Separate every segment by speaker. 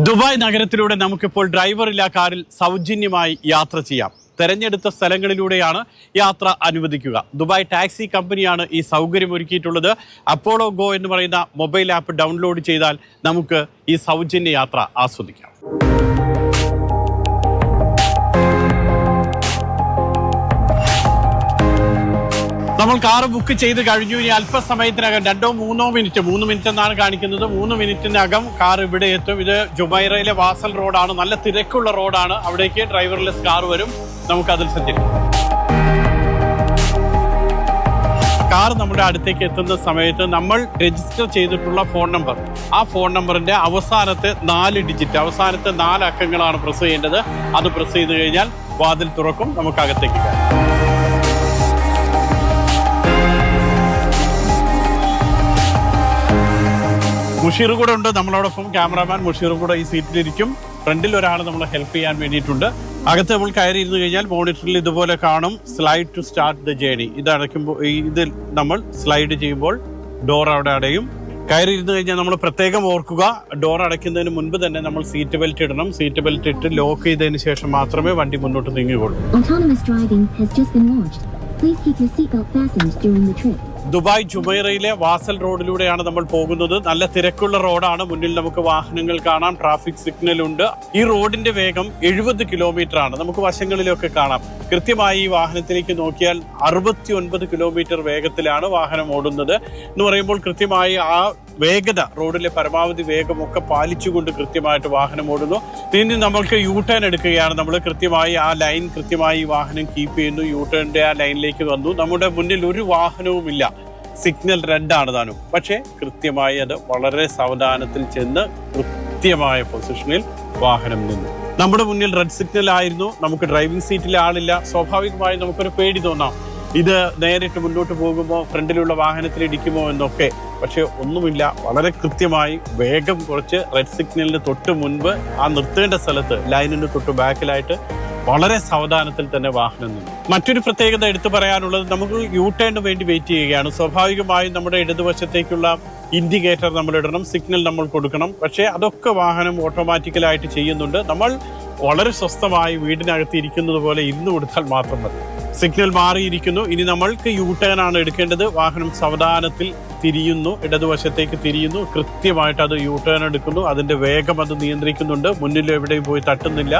Speaker 1: Dubai നഗരത്തിലൂടെ നമുക്കിപ്പോൾ ഡ്രൈവറില്ലാ കാറിൽ സൗജന്യമായി യാത്ര ചെയ്യാം. തെരഞ്ഞെടുത്ത സ്ഥലങ്ങളിലൂടെയാണ് യാത്ര അനുവദിക്കുക. ദുബായ് ടാക്സി കമ്പനിയാണ് ഈ സൗകര്യം ഒരുക്കിയിട്ടുള്ളത്. അപ്പോളോ ഗോ എന്ന് പറയുന്ന മൊബൈൽ ആപ്പ് ഡൗൺലോഡ് ചെയ്താൽ നമുക്ക് ഈ സൗജന്യ യാത്ര ആസ്വദിക്കാം. നമ്മൾ കാറ് ബുക്ക് ചെയ്ത് കഴിഞ്ഞു. ഇനി അല്പസമയത്തിനകം 2-3 മിനിറ്റ് 3 മിനിറ്റ് എന്നാണ് കാണിക്കുന്നത്. 3 മിനിറ്റിനകം കാർ ഇവിടെ എത്തും. ഇത് ജുമൈറയിലെ വാസൽ റോഡാണ്. നല്ല തിരക്കുള്ള റോഡാണ്. അവിടേക്ക് ഡ്രൈവർലെസ് കാർ വരും. നമുക്കതിൽ സഞ്ചരിക്കാം. കാർ നമ്മുടെ അടുത്തേക്ക് എത്തുന്ന സമയത്ത് നമ്മൾ രജിസ്റ്റർ ചെയ്തിട്ടുള്ള ഫോൺ നമ്പർ, ആ ഫോൺ നമ്പറിന്റെ അവസാനത്തെ 4 ഡിജിറ്റ്, അവസാനത്തെ 4 അക്കങ്ങളാണ് പ്രസ് ചെയ്യേണ്ടത്. അത് പ്രസ് ചെയ്ത് കഴിഞ്ഞാൽ വാതിൽ തുറക്കും. നമുക്ക് അകത്തേക്ക് കയറാം. മുഷീർ കൂടെ ഉണ്ട് നമ്മളോടൊപ്പം. ക്യാമറാമാൻ മുഷീർ കൂടെ ഈ സീറ്റിലിരിക്കും. ഫ്രണ്ടിൽ ഒരാൾ നമ്മളെ ഹെൽപ്പ് ചെയ്യാൻ വേണ്ടിയിട്ടുണ്ട്. അകത്ത് നമ്മൾ കയറി ഇരുന്ന് കഴിഞ്ഞാൽ മോണിറ്ററിൽ ഇതുപോലെ കാണും slide to start the journey. ഇത് അടയ്ക്കുമ്പോൾ ഇതിൽ നമ്മൾ സ്ലൈഡ് ചെയ്യുമ്പോൾ ഡോർ അവിടെ അടയും. കയറി ഇരുന്ന് കഴിഞ്ഞാൽ നമ്മൾ പ്രത്യേകം ഓർക്കുക, ഡോർ അടയ്ക്കുന്നതിന് മുൻപ് തന്നെ നമ്മൾ സീറ്റ് ബെൽറ്റ് ഇടണം. സീറ്റ് ബെൽറ്റ് ഇട്ട് ലോക്ക് ചെയ്തതിന് ശേഷം മാത്രമേ വണ്ടി മുന്നോട്ട് നീങ്ങുകയുള്ളൂ. ദുബായ് ജുമൈറയിലെ വാസൽ റോഡിലൂടെയാണ് നമ്മൾ പോകുന്നത്. നല്ല തിരക്കുള്ള റോഡാണ്. മുന്നിൽ നമുക്ക് വാഹനങ്ങൾ കാണാം. ട്രാഫിക് സിഗ്നൽ ഉണ്ട്. ഈ റോഡിന്റെ വേഗം 70 കിലോമീറ്റർ ആണ്. നമുക്ക് വശങ്ങളിലൊക്കെ കാണാം. കൃത്യമായി ഈ വാഹനത്തിലേക്ക് നോക്കിയാൽ 69 കിലോമീറ്റർ വേഗത്തിലാണ് വാഹനം ഓടുന്നത്. എന്ന് പറയുമ്പോൾ കൃത്യമായി ആ വേഗത, റോഡിലെ പരമാവധി വേഗമൊക്കെ പാലിച്ചുകൊണ്ട് കൃത്യമായിട്ട് വാഹനം ഓടുന്നു. ഇനി നമ്മൾക്ക് യു ടേൺ എടുക്കുകയാണ്. നമ്മൾ കൃത്യമായി ആ ലൈൻ കൃത്യമായി വാഹനം കീപ്പ് ചെയ്യുന്നു. യു ടേണിന്റെ ആ ലൈനിലേക്ക് വന്നു. നമ്മുടെ മുന്നിൽ ഒരു വാഹനവുമില്ല. സിഗ്നൽ റെഡ് ആണ് താനും. പക്ഷേ കൃത്യമായി അത് വളരെ സാവധാനത്തിൽ ചെന്ന് കൃത്യമായ പൊസിഷനിൽ വാഹനം നിന്നു. നമ്മുടെ മുന്നിൽ റെഡ് സിഗ്നൽ ആയിരുന്നു. നമുക്ക് ഡ്രൈവിംഗ് സീറ്റിൽ ആളില്ല. സ്വാഭാവികമായി നമുക്കൊരു പേടി തോന്നാം, ഇത് നേരിട്ട് മുന്നോട്ട് പോകുമ്പോൾ ഫ്രണ്ടിലുള്ള വാഹനത്തിൽ ഇടിക്കുമോ എന്നൊക്കെ. പക്ഷെ ഒന്നുമില്ല. വളരെ കൃത്യമായി വേഗം കുറച്ച് റെഡ് സിഗ്നലിന് തൊട്ട് മുൻപ് ആ നിർത്തേണ്ട സ്ഥലത്ത് ലൈനിന് തൊട്ട് ബാക്കിലായിട്ട് വളരെ സാവധാനത്തിൽ തന്നെ വാഹനം നിന്നു. മറ്റൊരു പ്രത്യേകത എടുത്തു പറയാനുള്ളത്, നമുക്ക് യു ടേണിന് വേണ്ടി വെയിറ്റ് ചെയ്യുകയാണ്. സ്വാഭാവികമായും നമ്മുടെ ഇടതുവശത്തേക്കുള്ള ഇൻഡിക്കേറ്റർ നമ്മൾ ഇടണം, സിഗ്നൽ നമ്മൾ കൊടുക്കണം. പക്ഷേ അതൊക്കെ വാഹനം ഓട്ടോമാറ്റിക്കലായിട്ട് ചെയ്യുന്നുണ്ട്. നമ്മൾ വളരെ സ്വസ്ഥമായി വീടിനകത്ത് ഇരിക്കുന്നത് പോലെ ഇരുന്ന് കൊടുത്താൽ മാത്രം മതി. സിഗ്നൽ മാറിയിരിക്കുന്നു. ഇനി നമ്മൾക്ക് യു ടേൺ ആണ് എടുക്കേണ്ടത്. വാഹനം സാവധാനത്തിൽ തിരിയുന്നു, ഇടതുവശത്തേക്ക് തിരിയുന്നു. കൃത്യമായിട്ട് അത് യു ടേൺ എടുക്കുന്നു. അതിന്റെ വേഗം അത് നിയന്ത്രിക്കുന്നുണ്ട്. മുന്നിൽ എവിടെയും പോയി തട്ടുന്നില്ല.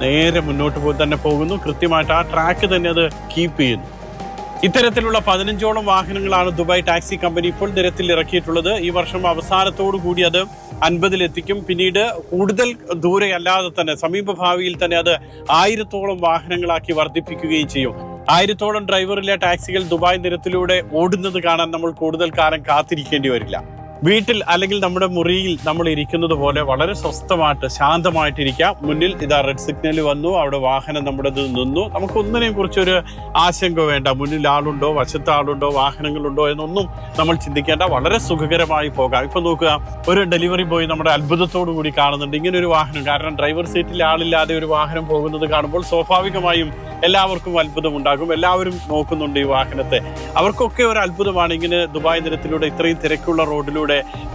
Speaker 1: നേരെ മുന്നോട്ട് പോയി തന്നെ പോകുന്നു. കൃത്യമായിട്ട് ആ ട്രാക്ക് തന്നെ അത് കീപ്പ് ചെയ്യുന്നു. ഇത്തരത്തിലുള്ള 15ഓളം വാഹനങ്ങളാണ് ദുബായ് ടാക്സി കമ്പനി ഇപ്പോൾ നിരത്തിൽ ഇറക്കിയിട്ടുള്ളത്. ഈ വർഷം അവസാനത്തോടു കൂടി അത് 50-ലെത്തിക്കും. പിന്നീട് കൂടുതൽ ദൂരെ അല്ലാതെ തന്നെ സമീപ ഭാവിയിൽ തന്നെ അത് 1000ഓളം വാഹനങ്ങളാക്കി വർദ്ധിപ്പിക്കുകയും ചെയ്യും. 1000ഓളം ഡ്രൈവറിലെ ടാക്സികൾ ദുബായ് നിരത്തിലൂടെ ഓടുന്നത് കാണാൻ നമ്മൾ കൂടുതൽ കാലം കാത്തിരിക്കേണ്ടി വരില്ല. വീട്ടിൽ അല്ലെങ്കിൽ നമ്മുടെ മുറിയിൽ നമ്മൾ ഇരിക്കുന്നത് പോലെ വളരെ സ്വസ്ഥമായിട്ട് ശാന്തമായിട്ടിരിക്കാം. മുന്നിൽ ഇതാ റെഡ് സിഗ്നൽ വന്നു. അവിടെ വാഹനം നമ്മുടെ നിന്നു. നമുക്ക് ഒന്നിനെയും കുറിച്ചൊരു ആശങ്ക വേണ്ട. മുന്നിൽ ആളുണ്ടോ, വശത്ത് ആളുണ്ടോ, വാഹനങ്ങളുണ്ടോ എന്നൊന്നും നമ്മൾ ചിന്തിക്കേണ്ട. വളരെ സുഖകരമായി പോകാം. ഇപ്പൊ നോക്കുക, ഒരു ഡെലിവറി ബോയ് നമ്മുടെ അത്ഭുതത്തോടു കൂടി കാണുന്നുണ്ട് ഇങ്ങനെ ഒരു വാഹനം. കാരണം ഡ്രൈവർ സീറ്റിൽ ആളില്ലാതെ ഒരു വാഹനം പോകുന്നത് കാണുമ്പോൾ സ്വാഭാവികമായും എല്ലാവർക്കും അത്ഭുതം ഉണ്ടാകും. എല്ലാവരും നോക്കുന്നുണ്ട് ഈ വാഹനത്തെ. അവർക്കൊക്കെ ഒരു അത്ഭുതമാണ് ഇങ്ങനെ ദുബായ് നിരത്തിലൂടെ ഇത്രയും തിരക്കുള്ള റോഡിലൂടെ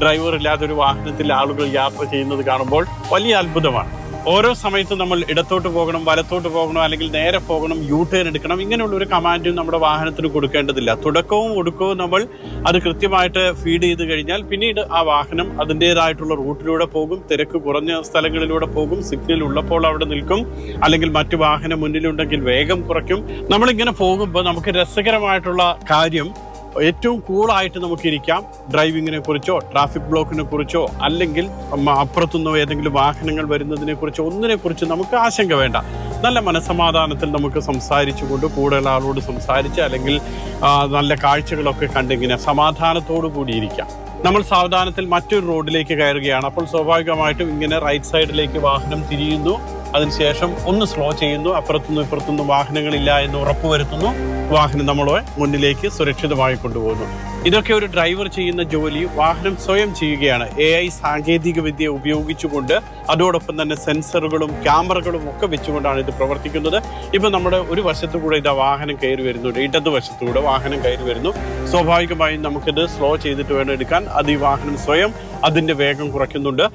Speaker 1: ഡ്രൈവർ ഇല്ലാതെ ഒരു വാഹനത്തിൽ ആളുകൾ യാത്ര ചെയ്യുന്നത് കാണുമ്പോൾ വലിയ അത്ഭുതമാണ്. ഓരോ സമയത്തും നമ്മൾ ഇടത്തോട്ട് പോകണം, വലത്തോട്ട് പോകണം, അല്ലെങ്കിൽ നേരെ പോകണം, യു ടേൺ എടുക്കണം, ഇങ്ങനെയുള്ള ഒരു കമാൻഡും നമ്മുടെ വാഹനത്തിന് കൊടുക്കേണ്ടതില്ല. തുടക്കവും ഒടുക്കവും നമ്മൾ അത് കൃത്യമായിട്ട് ഫീഡ് ചെയ്ത് കഴിഞ്ഞാൽ പിന്നീട് ആ വാഹനം അതിൻ്റെതായിട്ടുള്ള റൂട്ടിലൂടെ പോകും. തിരക്ക് കുറഞ്ഞ സ്ഥലങ്ങളിലൂടെ പോകും. സിഗ്നൽ ഉള്ളപ്പോൾ അവിടെ നിൽക്കും. അല്ലെങ്കിൽ മറ്റു വാഹനം മുന്നിലുണ്ടെങ്കിൽ വേഗം കുറയ്ക്കും. നമ്മളിങ്ങനെ പോകുമ്പോൾ നമുക്ക് രസകരമായിട്ടുള്ള കാര്യം, ഏറ്റവും കൂളായിട്ട് നമുക്ക് ഇരിക്കാം. ഡ്രൈവിങ്ങിനെ കുറിച്ചോ ട്രാഫിക് ബ്ലോക്കിനെ കുറിച്ചോ അല്ലെങ്കിൽ അപ്പുറത്തുനിന്നോ ഏതെങ്കിലും വാഹനങ്ങൾ വരുന്നതിനെ കുറിച്ചോ ഒന്നിനെ കുറിച്ച് നമുക്ക് ആശങ്ക വേണ്ട. നല്ല മനസ്സമാധാനത്തിൽ നമുക്ക് സംസാരിച്ചുകൊണ്ട് കൂടുതൽ ആളോട് സംസാരിച്ച് അല്ലെങ്കിൽ നല്ല കാഴ്ചകളൊക്കെ കണ്ടിങ്ങനെ സമാധാനത്തോടു കൂടി ഇരിക്കാം. നമ്മൾ സാവധാനത്തിൽ മറ്റൊരു റോഡിലേക്ക് കയറുകയാണ്. അപ്പോൾ സ്വാഭാവികമായിട്ടും ഇങ്ങനെ റൈറ്റ് സൈഡിലേക്ക് വാഹനം തിരിയുന്നു. അതിനുശേഷം ഒന്ന് സ്ലോ ചെയ്യുന്നു. അപ്പുറത്തുനിന്നും ഇപ്പുറത്തുനിന്നും വാഹനങ്ങളില്ല എന്ന് ഉറപ്പുവരുത്തുന്നു. വാഹനം നമ്മളെ മുന്നിലേക്ക് സുരക്ഷിതമായി കൊണ്ടുപോകുന്നു. ഇതൊക്കെ ഒരു ഡ്രൈവർ ചെയ്യുന്ന ജോലി വാഹനം സ്വയം ചെയ്യുകയാണ്. AI സാങ്കേതിക വിദ്യ ഉപയോഗിച്ചുകൊണ്ട്, അതോടൊപ്പം തന്നെ സെൻസറുകളും ക്യാമറകളും ഒക്കെ വെച്ചുകൊണ്ടാണ് ഇത് പ്രവർത്തിക്കുന്നത്. ഇപ്പൊ നമ്മുടെ ഒരു വശത്തുകൂടെ ഇതാ വാഹനം കയറി വരുന്നുണ്ട്, ഇടതുവശത്തുകൂടെ വാഹനം കയറി വരുന്നു. സ്വാഭാവികമായും നമുക്കിത് സ്ലോ ചെയ്തിട്ട് വേണം എടുക്കാൻ. അത് ഈ വാഹനം സ്വയം അതിന്റെ വേഗം കുറയ്ക്കുന്നുണ്ട്.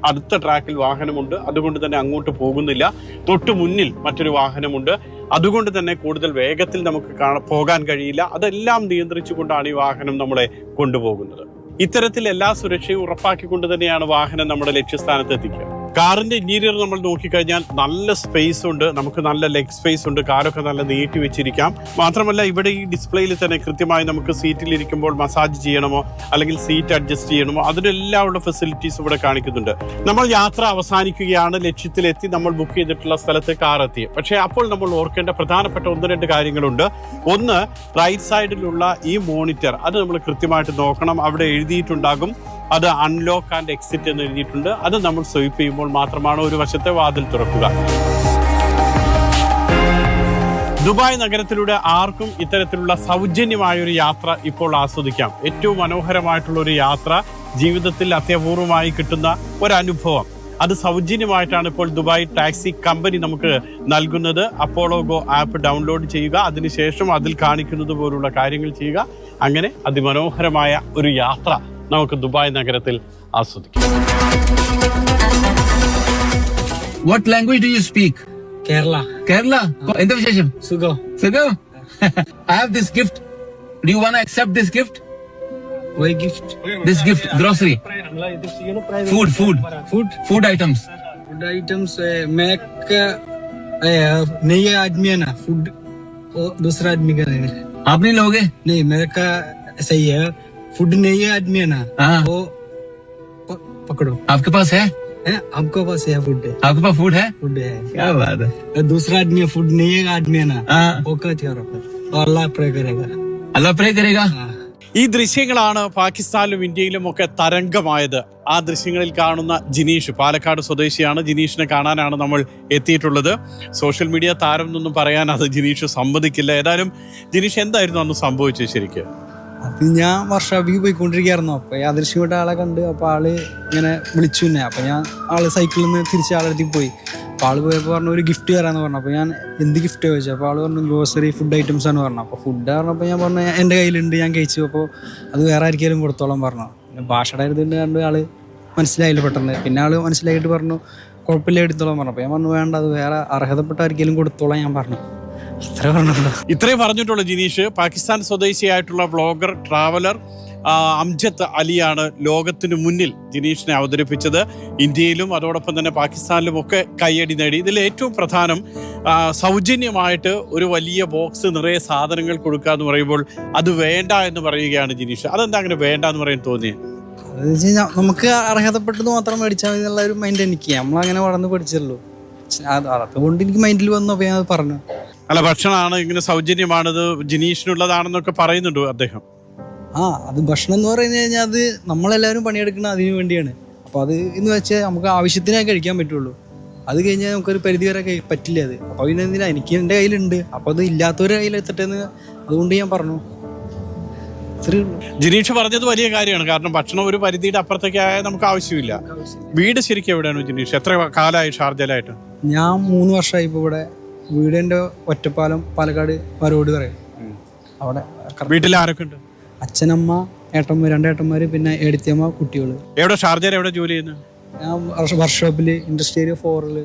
Speaker 1: അടുത്ത ട്രാക്കിൽ വാഹനമുണ്ട്, അതുകൊണ്ട് തന്നെ അങ്ങോട്ട് പോകുന്നില്ല. തൊട്ടു മുന്നിൽ മറ്റൊരു വാഹനമുണ്ട്, അതുകൊണ്ട് തന്നെ കൂടുതൽ വേഗത്തിൽ നമുക്ക് പോകാൻ കഴിയില്ല. അതെല്ലാം നിയന്ത്രിച്ചുകൊണ്ടാണ് ഈ വാഹനം നമ്മളെ കൊണ്ടുപോകുന്നത്. ഇത്തരത്തിൽ എല്ലാ സുരക്ഷയും ഉറപ്പാക്കിക്കൊണ്ട് തന്നെയാണ് വാഹനം നമ്മുടെ ലക്ഷ്യസ്ഥാനത്ത് എത്തിക്കുക. കാറിന്റെ ഇന്റീരിയർ നമ്മൾ നോക്കിക്കഴിഞ്ഞാൽ നല്ല സ്പേസ് ഉണ്ട്, നമുക്ക് നല്ല ലെഗ് സ്പേസ് ഉണ്ട്, കാറൊക്കെ നല്ല നീട്ടി വെച്ചിരിക്കാം. മാത്രമല്ല ഇവിടെ ഈ ഡിസ്പ്ലേയിൽ തന്നെ കൃത്യമായി നമുക്ക് സീറ്റിൽ ഇരിക്കുമ്പോൾ മസാജ് ചെയ്യണമോ അല്ലെങ്കിൽ സീറ്റ് അഡ്ജസ്റ്റ് ചെയ്യണമോ അതിനെല്ലാം ഉള്ള ഫെസിലിറ്റീസ് ഇവിടെ കാണിക്കുന്നുണ്ട്. നമ്മൾ യാത്ര അവസാനിക്കുകയാണ്, ലക്ഷ്യത്തിലെത്തി നമ്മൾ ബുക്ക് ചെയ്തിട്ടുള്ള സ്ഥലത്ത് കാർ എത്തി. പക്ഷേ അപ്പോൾ നമ്മൾ ഓർക്കേണ്ട പ്രധാനപ്പെട്ട 1-2 കാര്യങ്ങളുണ്ട്. ഒന്ന്, റൈറ്റ് സൈഡിലുള്ള ഈ മോണിറ്റർ അത് നമ്മൾ കൃത്യമായിട്ട് നോക്കണം. അവിടെ എഴുതിയിട്ടുണ്ടാകും, അത് അൺലോക്ക് ആൻഡ് എക്സിറ്റ് എന്ന് എഴുതിയിട്ടുണ്ട്. അത് നമ്മൾ സ്വൈപ്പ് ചെയ്യുമ്പോൾ മാത്രമാണ് ഒരു വശത്തെ വാതിൽ തുറക്കുക. ദുബായ് നഗരത്തിലൂടെ ആർക്കും ഇത്തരത്തിലുള്ള സൗജന്യമായ ഒരു യാത്ര ഇപ്പോൾ ആസ്വദിക്കാം. ഏറ്റവും മനോഹരമായിട്ടുള്ള ഒരു യാത്ര, ജീവിതത്തിൽ അത്യപൂർവമായി കിട്ടുന്ന ഒരനുഭവം. അത് സൗജന്യമായിട്ടാണ് ഇപ്പോൾ ദുബായ് ടാക്സി കമ്പനി നമുക്ക് നൽകുന്നത്. അപ്പോളോ ഗോ ആപ്പ് ഡൗൺലോഡ് ചെയ്യുക, അതിനുശേഷം അതിൽ കാണിക്കുന്നത് പോലുള്ള കാര്യങ്ങൾ ചെയ്യുക. അങ്ങനെ അതിമനോഹരമായ ഒരു യാത്ര നമുക്ക് ദുബായ് നഗരത്തിൽ ആസ്വദിക്കാം.
Speaker 2: What language do you speak? Kerala. എന്താ വിശേഷം? സുഖം. I have this gift. Do you want to accept this gift?
Speaker 3: Why gift?
Speaker 2: This gift, grocery. Food items.
Speaker 3: Food items make नहीं है आदमी है ना, फूड दूसरा आदमी का है.
Speaker 2: आप नहीं लोगे?
Speaker 3: नहीं, मेरे का सही है. फूड नहीं है आदमी है ना, वो पकड़ो.
Speaker 2: आपके पास है?
Speaker 3: आपके पास है फूड?
Speaker 2: आपके पास फूड है?
Speaker 3: फूड है.
Speaker 2: क्या बात है.
Speaker 3: दूसरा आदमी फूड नहीं है आदमी है ना, वो क्या करो और अल्लाह प्रे करेगा.
Speaker 2: अल्लाह प्रे करेगा.
Speaker 1: ഈ ദൃശ്യങ്ങളാണ് പാകിസ്ഥാനിലും ഇന്ത്യയിലും ഒക്കെ തരംഗമായത്. ആ ദൃശ്യങ്ങളിൽ കാണുന്ന ജിനീഷ് പാലക്കാട് സ്വദേശിയാണ്. ജിനീഷിനെ കാണാനാണ് നമ്മൾ എത്തിയിട്ടുള്ളത്. സോഷ്യൽ മീഡിയ താരം എന്നൊന്നും പറയാൻ അത് ജിനീഷ് സമ്മതിക്കില്ല. ഏതായാലും ജിനീഷ്, എന്തായിരുന്നു അന്ന് സംഭവിച്ചത് ശരിക്കും?
Speaker 3: അത് ഞാൻ വർഷാപ്പിക്ക് പോയിക്കൊണ്ടിരിക്കുകയായിരുന്നു. അപ്പോൾ യാദൃശ്യമായിട്ട് ആളെ കണ്ട്. അപ്പോൾ ആള് ഇങ്ങനെ വിളിച്ചു തന്നെ. അപ്പോൾ ഞാൻ ആള് സൈക്കിളിൽ നിന്ന് തിരിച്ച് ആളെടുത്തേക്ക് പോയി. അപ്പോൾ ആള് പോയപ്പോൾ പറഞ്ഞു ഒരു ഗിഫ്റ്റ് തരാമെന്ന് പറഞ്ഞു. അപ്പോൾ ഞാൻ എന്ത് ഗിഫ്റ്റ് ചോദിച്ചു. അപ്പോൾ ആള് പറഞ്ഞു ഗ്രോസറി ഫുഡ് ഐറ്റംസ് ആണ് പറഞ്ഞു. അപ്പോൾ ഫുഡ് പറഞ്ഞപ്പോൾ ഞാൻ പറഞ്ഞു എൻ്റെ കയ്യിലുണ്ട്, ഞാൻ കഴിച്ചു. അപ്പോൾ അത് വേറെ ആർക്കെങ്കിലും കൊടുത്തോളം പറഞ്ഞു. പിന്നെ ഭാഷയുടെ ഇതിൻ്റെ കണ്ട് ആള് മനസ്സിലായില്ല പെട്ടെന്ന്. പിന്നെ ആള് മനസ്സിലായിട്ട് പറഞ്ഞു കുഴപ്പമില്ല എടുത്തോളാൻ പറഞ്ഞു. അപ്പോൾ ഞാൻ പറഞ്ഞു വേണ്ട, അത് വേറെ അർഹതപ്പെട്ട ആർക്കെങ്കിലും കൊടുത്തോളാം ഞാൻ പറഞ്ഞു.
Speaker 1: ഇത്രയും പറഞ്ഞിട്ടുള്ള ജിനീഷ് പാകിസ്ഥാൻ സ്വദേശിയായിട്ടുള്ള വ്ളോഗർ, ട്രാവലർ അംജദ് അലിയാണ് ലോകത്തിനു മുന്നിൽ ജിനീഷിനെ അവതരിപ്പിച്ചത്. ഇന്ത്യയിലും അതോടൊപ്പം തന്നെ പാകിസ്ഥാനിലും ഒക്കെ കയ്യടി നേടി. ഇതിൽ ഏറ്റവും പ്രധാനം സൗജന്യമായിട്ട് ഒരു വലിയ ബോക്സ് നിറയെ സാധനങ്ങൾ കൊടുക്കുക എന്ന് പറയുമ്പോൾ അത് വേണ്ട എന്ന് പറയുകയാണ് ജിനീഷ്. അതെന്താ അങ്ങനെ വേണ്ട എന്ന് പറയാൻ തോന്നിയത്?
Speaker 3: അതെന്ന് വെച്ച് കഴിഞ്ഞാൽ നമുക്ക് അർഹതപ്പെട്ടത് മാത്രം മേടിച്ചാൽ മതി എന്നുള്ള ഒരു മൈൻഡ് എനിക്ക്. നമ്മളങ്ങനെ വളർന്ന് പഠിച്ചല്ലോ, അതുകൊണ്ട് എനിക്ക് മൈൻഡിൽ വന്നു. അപ്പോൾ ഞാൻ അത് പറഞ്ഞു.
Speaker 1: അല്ല, ഭക്ഷണമാണ് ഇങ്ങനെ സൗജന്യമാണത് ജിനീഷിനുള്ളതാണെന്നൊക്കെ പറയുന്നുണ്ട് അദ്ദേഹം.
Speaker 3: അത് ഭക്ഷണം എന്ന് പറഞ്ഞു കഴിഞ്ഞാൽ അത് നമ്മളെല്ലാവരും പണിയെടുക്കുന്നത് അതിനു വേണ്ടിയാണ്. അപ്പോൾ അത് എന്ന് വെച്ചാൽ നമുക്ക് ആവശ്യത്തിനായി കഴിക്കാൻ പറ്റുള്ളൂ. അത് കഴിഞ്ഞാൽ നമുക്കൊരു പരിധി വരെ പറ്റില്ല അത്. അപ്പോൾ പിന്നെ എന്തിനാ, എനിക്ക് എൻ്റെ കയ്യിലുണ്ട്, അപ്പോൾ അത് ഇല്ലാത്തവരുടെ കയ്യിലെത്തട്ടെ എന്ന് അതുകൊണ്ട് ഞാൻ പറഞ്ഞു.
Speaker 1: ജിനീഷ് പറഞ്ഞത് വലിയ കാര്യമാണ്. കാരണം ഭക്ഷണം ഒരു പരിധിയുടെ അപ്പുറത്തേക്കായ നമുക്ക് ആവശ്യമില്ല. വീട് ശരിക്കും എവിടെയാണ് ജിനീഷ്? എത്ര കാലമായി ഷാർജയിലായിട്ട്?
Speaker 3: ഞാൻ 3 വർഷമായി ഇപ്പോൾ ഇവിടെ. വീട് എൻ്റെ ഒറ്റപ്പാലം, പാലക്കാട് വരോട് പറയും. അവിടെ
Speaker 1: വീട്ടിൽ ആരൊക്കെ ഉണ്ട്?
Speaker 3: അച്ഛനമ്മ, ഏട്ടന്മാർ, 2 ഏട്ടന്മാർ, പിന്നെ ഏടത്തിയമ്മ, കുട്ടികൾ.
Speaker 1: എവിടെ ഷാർജയിൽ എവിടെ ജോലി ചെയ്യുന്നത്?
Speaker 3: ഞാൻ വർക്ക്ഷോപ്പില്, ഇൻഡസ്ട്രിയൽ 4-ല്.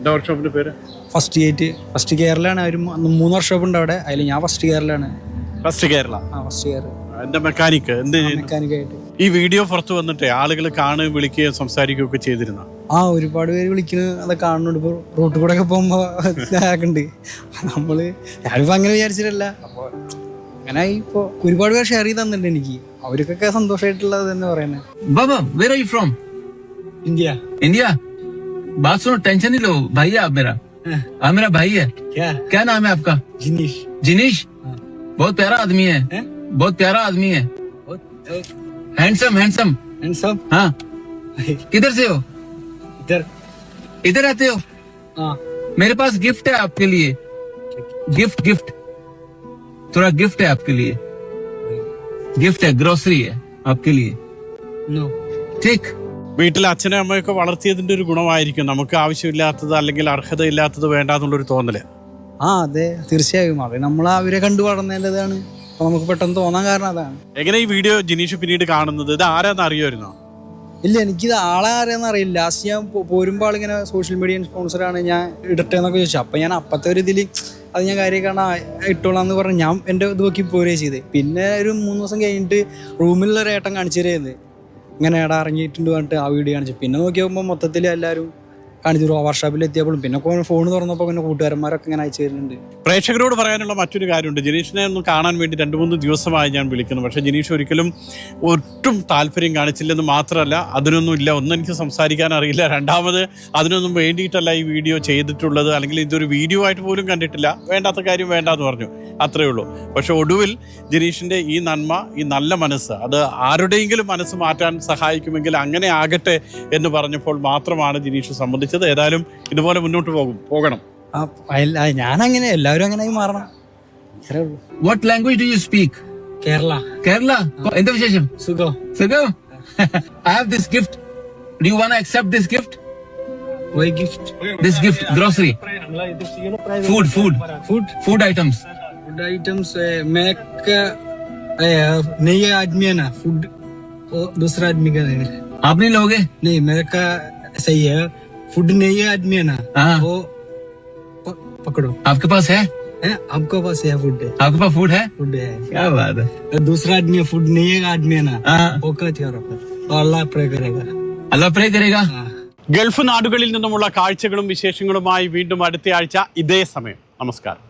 Speaker 1: വർക്ക്ഷോപ്പിന്റെ പേര്
Speaker 3: ഫസ്റ്റ് കേരളയാണ്. ഒരു 3 വർക്ക്ഷോപ്പ് ഉണ്ട് അവിടെ. അതിൽ ഞാൻ ഫസ്റ്റ് കേരളയാണ്.
Speaker 1: ഫസ്റ്റ് കേരള.
Speaker 3: ഫസ്റ്റ് കേരള.
Speaker 1: എന്റെ മെക്കാനിക്കായിട്ട്. ഈ വീഡിയോ പുറത്ത് വന്നിട്ടേ ആളുകൾ കാണുകയും വിളിക്കുകയും സംസാരിക്കുകയും ഒക്കെ ചെയ്തിരുന്ന
Speaker 3: ഒരുപാട് പേര് വിളിക്കുന്നത് അതൊക്കെ കാണുന്നുണ്ട്. ഇപ്പോൾ റോട്ടിൽ കൂടെ ഒക്കെ പോകുമ്പോ ഉണ്ട്. നമ്മള് ഞാനിപ്പോ അങ്ങനെ വിചാരിച്ചിട്ടല്ല. അപ്പൊ അങ്ങനെ ഇപ്പൊ ഒരുപാട് പേര് ഷെയർ ചെയ്ത് തന്നിട്ടുണ്ട് എനിക്ക്. അവർക്കൊക്കെ സന്തോഷമായിട്ടുള്ളത് തന്നെ പറയുന്നത്.
Speaker 2: बाबा, where are you from? India. बात सुनो, टेंशन नहीं लो, भाई है आप मेरा. मेरा भाई है. क्या नाम है आपका? जिनीश. बहुत प्यारा आदमी है. बहुत प्यारा आदमी है. हैंडसम. हाँ. किधर से हो? इधर रहते हो? मेरे पास गिफ्ट है आपके लिए. गिफ्ट थोड़ा गिफ्ट है आपके लिए. गिफ्ट है, ग्रोसरी है आपके लिए. ठीक.
Speaker 1: വീട്ടിൽ അച്ഛനും അമ്മയൊക്കെ വളർത്തിയതിന്റെ ഒരു ഗുണമായിരിക്കും നമുക്ക് ആവശ്യമില്ലാത്തത് അല്ലെങ്കിൽ അർഹതയില്ലാത്തത് വേണ്ട എന്നുള്ളൊരു തോന്നല്.
Speaker 3: അതെ, തീർച്ചയായും. അത് നമ്മൾ അവരെ കണ്ടു വളർന്നതാണ്. അപ്പൊ നമുക്ക് പെട്ടെന്ന് തോന്നാൻ കാരണം അതാണ്.
Speaker 1: എങ്ങനെ ഈ വീഡിയോ ജിനീഷ് പിന്നീട് കാണുന്നത്? ഇത് ആരാന്ന് അറിയുമായിരുന്നോ?
Speaker 3: ഇല്ല, എനിക്കിത് ആളെ അറിയാമെന്ന് അറിയില്ല. ലാസ്റ്റ് ഞാൻ പോരുമ്പോൾ ആളിങ്ങനെ സോഷ്യൽ മീഡിയ സ്പോൺസറാണ്, ഞാൻ ഇടട്ടെ എന്നൊക്കെ ചോദിച്ചു. അപ്പം ഞാൻ അപ്പത്തെ ഒരു ഇതിൽ അത് ഞാൻ കാര്യം കാണാൻ ഇട്ടോളാം എന്ന് പറഞ്ഞ് ഞാൻ എൻ്റെ ഇത് നോക്കി പോരുകയും ചെയ്ത്. പിന്നെ ഒരു 3 ദിവസം കഴിഞ്ഞിട്ട് റൂമിലുള്ള ഒരു ഏട്ടൻ കാണിച്ചു തരുന്നത് ഇങ്ങനെ ഏടാ ഇറങ്ങിയിട്ടുണ്ട് പറഞ്ഞിട്ട് ആ വീഡിയോ കാണിച്ചു. പിന്നെ നോക്കി നോക്കുമ്പോൾ മൊത്തത്തിൽ എല്ലാവരും കാണിച്ചു. വർക്ക്ഷോപ്പിൽ എത്തിയപ്പോഴും പിന്നെ ഫോൺ തുറന്നപ്പോൾ പിന്നെ കൂട്ടുകാരന്മാരൊക്കെ ഇങ്ങനെ അയച്ചു തരുന്നുണ്ട്.
Speaker 1: പ്രേക്ഷകരോട് പറയാനുള്ള മറ്റൊരു കാര്യമുണ്ട്. ജിനീഷിനെ ഒന്ന് കാണാൻ വേണ്ടി 2-3 ദിവസമായി ഞാൻ വിളിക്കുന്നു. പക്ഷേ ജിനീഷ് ഒരിക്കലും ഒട്ടും താല്പര്യം കാണിച്ചില്ലെന്ന് മാത്രമല്ല, അതിനൊന്നും ഇല്ല, ഒന്നും എനിക്ക് സംസാരിക്കാൻ അറിയില്ല, രണ്ടാമത് അതിനൊന്നും വേണ്ടിയിട്ടല്ല ഈ വീഡിയോ ചെയ്തിട്ടുള്ളത്, അല്ലെങ്കിൽ ഇതൊരു വീഡിയോ ആയിട്ട് പോലും കണ്ടിട്ടില്ല, വേണ്ടാത്ത കാര്യം വേണ്ടാന്ന് പറഞ്ഞു, അത്രയേ ഉള്ളൂ. പക്ഷെ ഒടുവിൽ ജിനീഷിൻ്റെ ഈ നന്മ, ഈ നല്ല മനസ്സ്, അത് ആരുടെയെങ്കിലും മനസ്സ് മാറ്റാൻ സഹായിക്കുമെങ്കിൽ അങ്ങനെ ആകട്ടെ എന്ന് പറഞ്ഞപ്പോൾ മാത്രമാണ് ജിനീഷ് സംബന്ധിച്ചത്. ഏതായാലും ഇതുപോലെ മുന്നോട്ട് പോകണം.
Speaker 3: ഞാനങ്ങനെ എല്ലാവരും അങ്ങനെ മാറണം.
Speaker 2: What language do you speak?
Speaker 3: Kerala.
Speaker 2: Kerala. എന്താ വിശേഷം?
Speaker 3: സുഖം.
Speaker 2: സുഖം. I have this gift. Do you want to accept this gift?
Speaker 3: Why gift?
Speaker 2: This gift, grocery. Food items.
Speaker 3: Food items make नहीं है आदमी है ना, फूड दूसरा आदमी का है.
Speaker 2: आप नहीं लोगे?
Speaker 3: नहीं, मेरे का सही है. फूड नहीं है आदमी है ना,
Speaker 2: हाँ.
Speaker 3: वो पकड़ो.
Speaker 2: आपके पास है?
Speaker 3: आपके पास है फूड?
Speaker 2: आपके पास फूड है?
Speaker 3: फूड है.
Speaker 2: क्या बात है.
Speaker 3: दूसरा आदमी है, फूड नहीं है आदमी है ना,
Speaker 2: हाँ.
Speaker 3: वो क्या करो, अल्लाह प्रे करेगा.
Speaker 2: अल्लाह प्रे करेगा.
Speaker 1: ഗൾഫ് നാടുകളിൽ നിന്നുമുള്ള കാഴ്ചകളും വിശേഷങ്ങളുമായി വീണ്ടും അടുത്തയാഴ്ച ഇതേ സമയം. നമസ്കാരം.